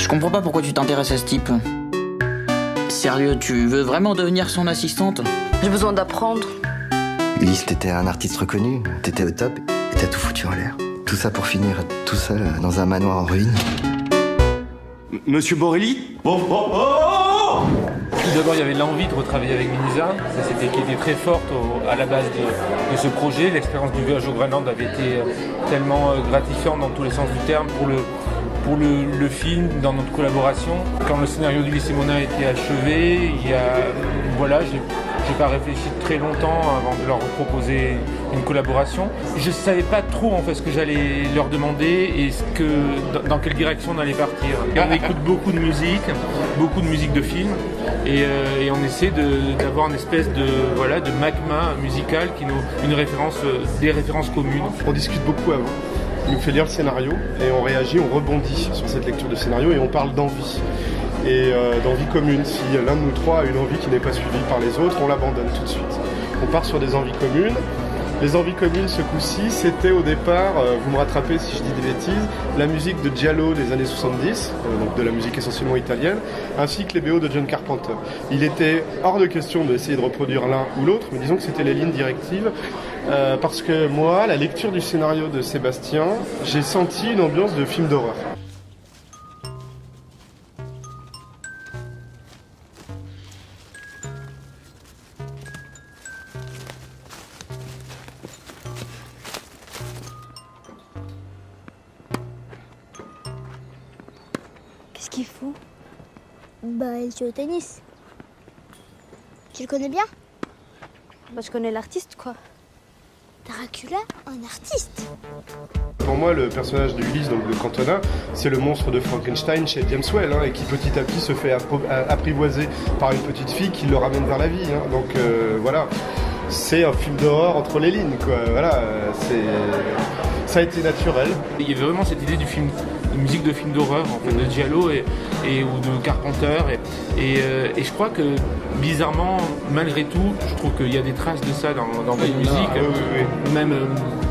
Je comprends pas pourquoi tu t'intéresses à ce type. Sérieux, tu veux vraiment devenir son assistante? J'ai besoin d'apprendre. Ulysse, t'étais un artiste reconnu, t'étais au top et t'as tout foutu en l'air. Tout ça pour finir tout seul dans un manoir en ruine. Monsieur Borelli? Tout d'abord, il y avait l'envie de retravailler avec Minisa, qui était très forte à la base de ce projet. L'expérience du voyage au Groenland avait été tellement gratifiante dans tous les sens du terme pour le film, dans notre collaboration. Quand le scénario d'Ulysse et Mona a été achevé, j'ai pas réfléchi très longtemps avant de leur proposer une collaboration. Je savais pas trop en fait ce que j'allais leur demander et dans quelle direction on allait partir. Et on écoute beaucoup de musique de film et on essaie d'avoir une espèce de magma musical des références communes. On discute beaucoup avant. Il nous fait lire le scénario et on réagit, on rebondit sur cette lecture de scénario et on parle d'envie. Et d'envie commune. Si l'un de nous trois a une envie qui n'est pas suivie par les autres, on l'abandonne tout de suite. On part sur des envies communes. Les envies communes, ce coup-ci, c'était au départ, vous me rattrapez si je dis des bêtises, la musique de Giallo des années 70, donc de la musique essentiellement italienne, ainsi que les BO de John Carpenter. Il était hors de question d'essayer de reproduire l'un ou l'autre, mais disons que c'était les lignes directives, parce que moi, la lecture du scénario de Sébastien, j'ai senti une ambiance de film d'horreur. Qu'est-ce qu'il fout? Bah, il joue au tennis. Tu le connais bien? Bah, je connais l'artiste, quoi. Dracula, un artiste. Pour moi, le personnage de Ulysse, donc de Cantona, c'est le monstre de Frankenstein chez James Whale, et qui petit à petit se fait apprivoiser par une petite fille qui le ramène vers la vie. Donc voilà, c'est un film d'horreur entre les lignes, quoi. Voilà, ça a été naturel. Il y avait vraiment cette idée de musique de film d'horreur, en fait, de Giallo ou de Carpenter. Et je crois que, bizarrement, malgré tout, je trouve qu'il y a des traces de ça dans la musique. Oui. Même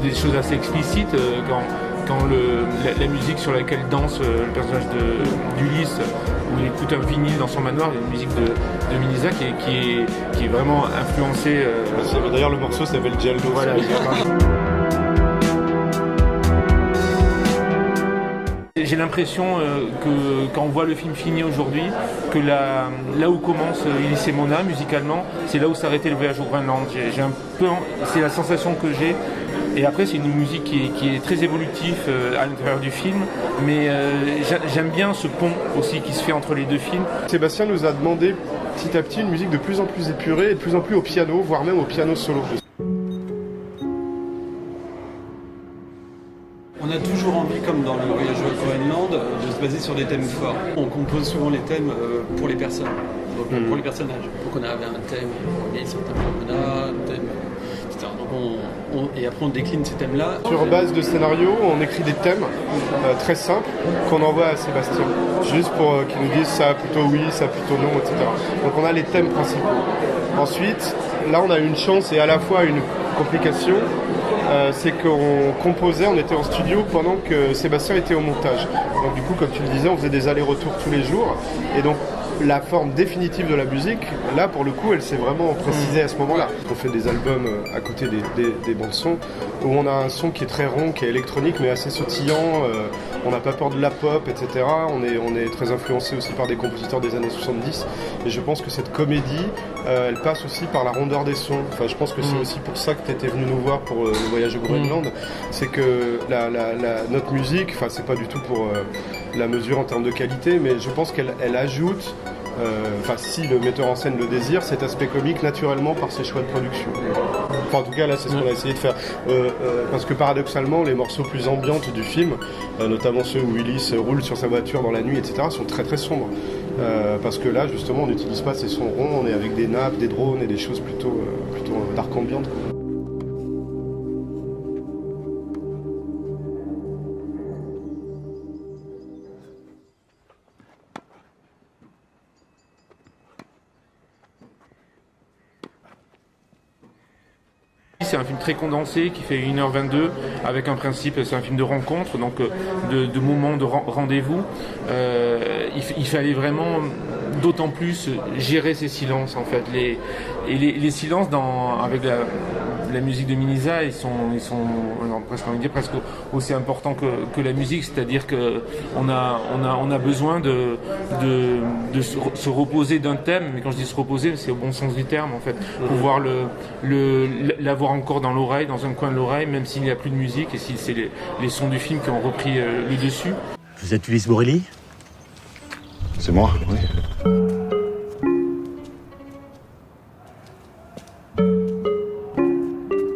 des choses assez explicites, quand la musique sur laquelle danse le personnage d'Ulysse, où il écoute un vinyle dans son manoir, il y a une musique de Minisa qui est vraiment influencée. D'ailleurs, le morceau s'appelle Giallo. Voilà. J'ai l'impression que quand on voit le film fini aujourd'hui, que là où commence Ulysse et Mona musicalement, c'est là où s'arrêtait le voyage au Groenland. C'est la sensation que j'ai. Et après, c'est une musique qui est très évolutive à l'intérieur du film, mais j'aime bien ce pont aussi qui se fait entre les deux films. Sébastien nous a demandé petit à petit une musique de plus en plus épurée et de plus en plus au piano, voire même au piano solo. On a toujours envie, comme dans le voyage au Groenland, de se baser sur des thèmes forts. On compose souvent les thèmes pour les personnes, donc pour les personnages. Donc on avait un thème pour Ulysse, un thème pour Mona, un thème, etc. Donc et après on décline ces thèmes-là. Sur base de scénario, on écrit des thèmes très simples qu'on envoie à Sébastien, juste pour qu'il nous dise ça plutôt oui, ça plutôt non, etc. Donc on a les thèmes principaux. Ensuite, là on a une chance et à la fois une complication. C'est qu'on composait, on était en studio pendant que Sébastien était au montage. Donc du coup, comme tu le disais, on faisait des allers-retours tous les jours. Et donc la forme définitive de la musique, là pour le coup, elle s'est vraiment précisée à ce moment-là. On fait des albums à côté des bandes son où on a un son qui est très rond, qui est électronique mais assez sautillant. On n'a pas peur de la pop, etc. On est très influencé aussi par des compositeurs des années 70. Et je pense que cette comédie, elle passe aussi par la rondeur des sons. Enfin, je pense que c'est aussi pour ça que tu étais venu nous voir pour le voyage au Groenland. C'est que notre musique, enfin c'est pas du tout pour la mesure en termes de qualité, mais je pense qu'elle ajoute, si le metteur en scène le désire, cet aspect comique naturellement par ses choix de production. Enfin, en tout cas, là, c'est ce qu'on a essayé de faire. Parce que paradoxalement, les morceaux plus ambiantes du film, notamment ceux où Ulysse roule sur sa voiture dans la nuit, etc., sont très très sombres. Parce que là, justement, on n'utilise pas ces sons ronds, on est avec des nappes, des drones et des choses plutôt dark ambiantes. c'est un film très condensé qui fait 1h22 avec un principe, c'est un film de rencontre, donc de moments de rendez-vous. Il fallait vraiment d'autant plus gérer ces silences en fait. Les silences avec la musique de Minisa, ils sont presque aussi importants que la musique, c'est-à-dire que on a besoin de se reposer d'un thème, mais quand je dis se reposer, c'est au bon sens du terme en fait, pouvoir l'avoir encore dans l'oreille, dans un coin de l'oreille, même s'il n'y a plus de musique et si c'est les sons du film qui ont repris le dessus. Vous êtes Ulysse Borelli ? C'est moi, oui.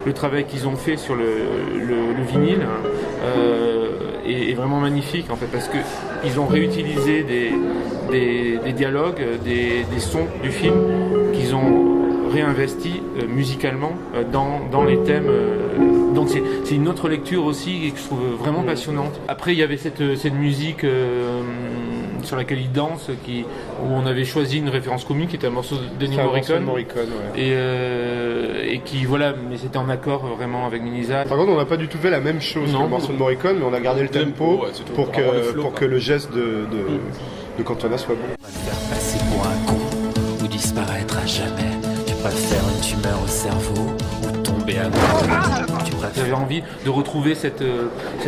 Le travail qu'ils ont fait sur le vinyle est vraiment magnifique en fait, parce qu'ils ont réutilisé des dialogues, des sons du film qu'ils ont réinvestis musicalement dans les thèmes. Donc c'est une autre lecture aussi que je trouve vraiment passionnante. Après il y avait cette musique sur laquelle ils dansent, où on avait choisi une référence commune qui était un morceau d'Ennio Morricone. Ouais. Et qui voilà, mais c'était en accord vraiment avec Minisa. Par contre, on n'a pas du tout fait la même chose que le morceau de Morricone, mais on a gardé le tempo pour que le geste de Cantona soit bon. Pas te faire passer pour un con ou disparaître à jamais. Tu préfères une tumeur au cerveau ou tomber amoureux. J'avais envie de retrouver cette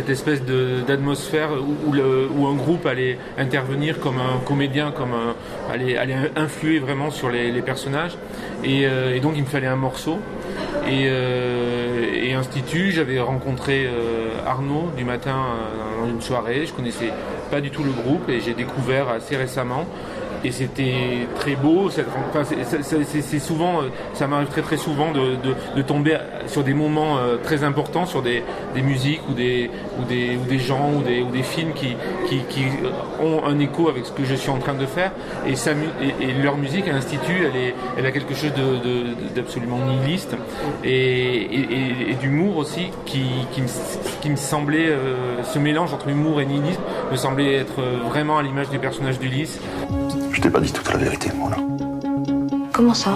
espèce d'atmosphère où un groupe allait intervenir comme un comédien, allait influer vraiment sur les personnages. Et donc il me fallait un morceau. Et Institut, j'avais rencontré Arnaud du matin dans une soirée. Je connaissais pas du tout le groupe et j'ai découvert assez récemment. Et c'était très beau. C'est souvent, ça m'arrive très souvent de tomber sur des moments très importants, sur des musiques ou des gens ou des films qui ont un écho avec ce que je suis en train de faire. Et leur musique à l'Institut, elle a quelque chose d'absolument nihiliste et d'humour aussi qui me semblait, ce mélange entre humour et nihilisme me semblait être vraiment à l'image du personnage d'Ulysse. Je t'ai pas dit toute la vérité, moi, là. Comment ça?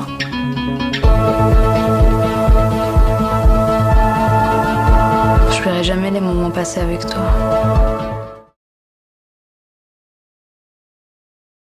Je verrai jamais les moments passés avec toi.